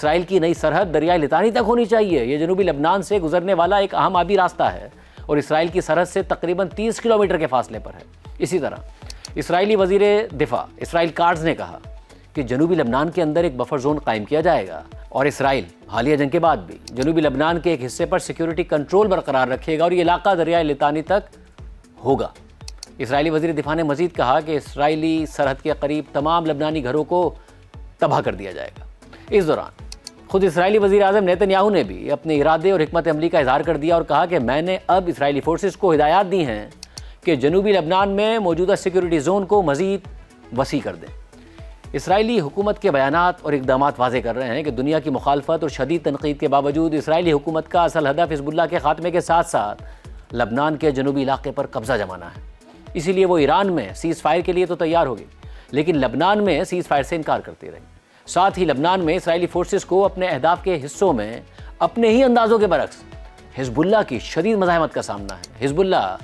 اسرائیل کی نئی سرحد دریائے لطانی تک ہونی چاہیے۔ یہ جنوبی لبنان سے گزرنے والا ایک اہم آبی راستہ ہے اور اسرائیل کی سرحد سے تقریباً 30 کلومیٹر کے فاصلے پر ہے۔ اسی طرح اسرائیلی وزیر دفاع اسرائیل کاٹز نے کہا کہ جنوبی لبنان کے اندر ایک بفر زون قائم کیا جائے گا اور اسرائیل حالیہ جنگ کے بعد بھی جنوبی لبنان کے ایک حصے پر سیکیورٹی کنٹرول برقرار رکھے گا اور یہ علاقہ دریائے لطانی تک ہوگا۔ اسرائیلی وزیر دفاع نے مزید کہا کہ اسرائیلی سرحد کے قریب تمام لبنانی گھروں کو تباہ کر دیا جائے گا۔ اس دوران خود اسرائیلی وزیر اعظم نیتن یاہو نے بھی اپنے ارادے اور حکمت عملی کا اظہار کر دیا اور کہا کہ میں نے اب اسرائیلی فورسز کو ہدایات دی ہیں کہ جنوبی لبنان میں موجودہ سیکیورٹی زون کو مزید وسیع کر دیں۔ اسرائیلی حکومت کے بیانات اور اقدامات واضح کر رہے ہیں کہ دنیا کی مخالفت اور شدید تنقید کے باوجود اسرائیلی حکومت کا اصل ہدف حزب اللہ کے خاتمے کے ساتھ ساتھ لبنان کے جنوبی علاقے پر قبضہ جمانا ہے۔ اسی لیے وہ ایران میں سیز فائر کے لیے تو تیار ہوگی لیکن لبنان میں سیز فائر سے انکار کرتی رہی۔ ساتھ ہی لبنان میں اسرائیلی فورسز کو اپنے اہداف کے حصوں میں اپنے ہی اندازوں کے برعکس حزب اللہ کی شدید مزاحمت کا سامنا ہے۔ حزب اللہ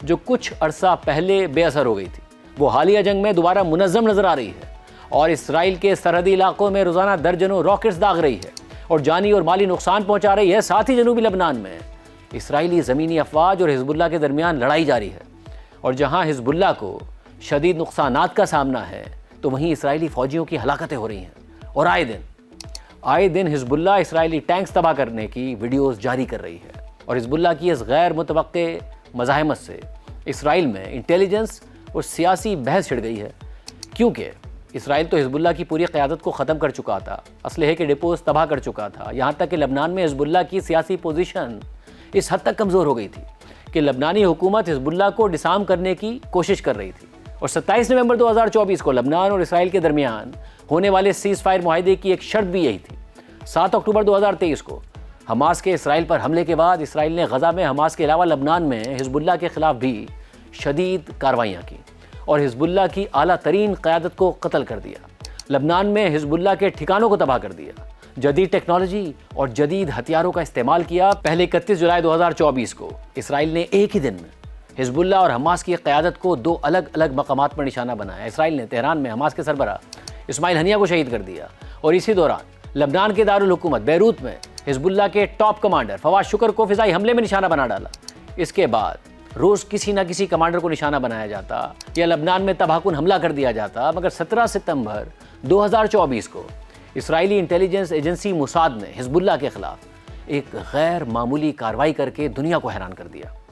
جو کچھ عرصہ پہلے بے اثر ہو گئی تھی وہ حالیہ جنگ میں دوبارہ منظم نظر آ رہی ہے اور اسرائیل کے سرحدی علاقوں میں روزانہ درجنوں راکٹس داغ رہی ہے اور جانی اور مالی نقصان پہنچا رہی ہے۔ ساتھ ہی جنوبی لبنان میں اسرائیلی زمینی افواج اور حزب اللہ کے درمیان لڑائی جاری ہے اور جہاں حزب اللہ کو شدید نقصانات کا سامنا ہے تو وہیں اسرائیلی فوجیوں کی ہلاکتیں ہو رہی ہیں اور آئے دن حزب اللہ اسرائیلی ٹینکس تباہ کرنے کی ویڈیوز جاری کر رہی ہے اور حزب اللہ کی اس غیر متوقع مزاحمت سے اسرائیل میں انٹیلیجنس اور سیاسی بحث چھڑ گئی ہے، کیونکہ اسرائیل تو حزب اللہ کی پوری قیادت کو ختم کر چکا تھا، اسلحے کے ڈپوز تباہ کر چکا تھا، یہاں تک کہ لبنان میں حزب اللہ کی سیاسی پوزیشن اس حد تک کمزور ہو گئی تھی کہ لبنانی حکومت حزب اللہ کو ڈسارم کرنے کی کوشش کر رہی تھی اور 27 نومبر 2024 کو لبنان اور اسرائیل کے درمیان ہونے والے سیز فائر معاہدے کی ایک شرط بھی یہی تھی۔ 7 اکتوبر 2023 کو حماس کے اسرائیل پر حملے کے بعد اسرائیل نے غزہ میں حماس کے علاوہ لبنان میں حزب اللہ کے خلاف بھی شدید کارروائیاں کی اور حزب اللہ کی اعلیٰ ترین قیادت کو قتل کر دیا۔ لبنان میں حزب اللہ کے ٹھکانوں کو تباہ کر دیا، جدید ٹیکنالوجی اور جدید ہتھیاروں کا استعمال کیا۔ پہلے 31 جولائی 2024 کو اسرائیل نے ایک ہی دن میں حزب اللہ اور حماس کی قیادت کو 2 الگ الگ مقامات پر نشانہ بنایا۔ اسرائیل نے تہران میں حماس کے سربراہ اسماعیل ہنیہ کو شہید کر دیا اور اسی دوران لبنان کے دارالحکومت بیروت میں حزب اللہ کے ٹاپ کمانڈر فواد شکر کو فضائی حملے میں نشانہ بنا ڈالا۔ اس کے بعد روز کسی نہ کسی کمانڈر کو نشانہ بنایا جاتا یا لبنان میں تباہ کن حملہ کر دیا جاتا، مگر 17 ستمبر 2024 کو اسرائیلی انٹیلیجنس ایجنسی موساد نے حزب اللہ کے خلاف ایک غیر معمولی کارروائی کر کے دنیا کو حیران کر دیا۔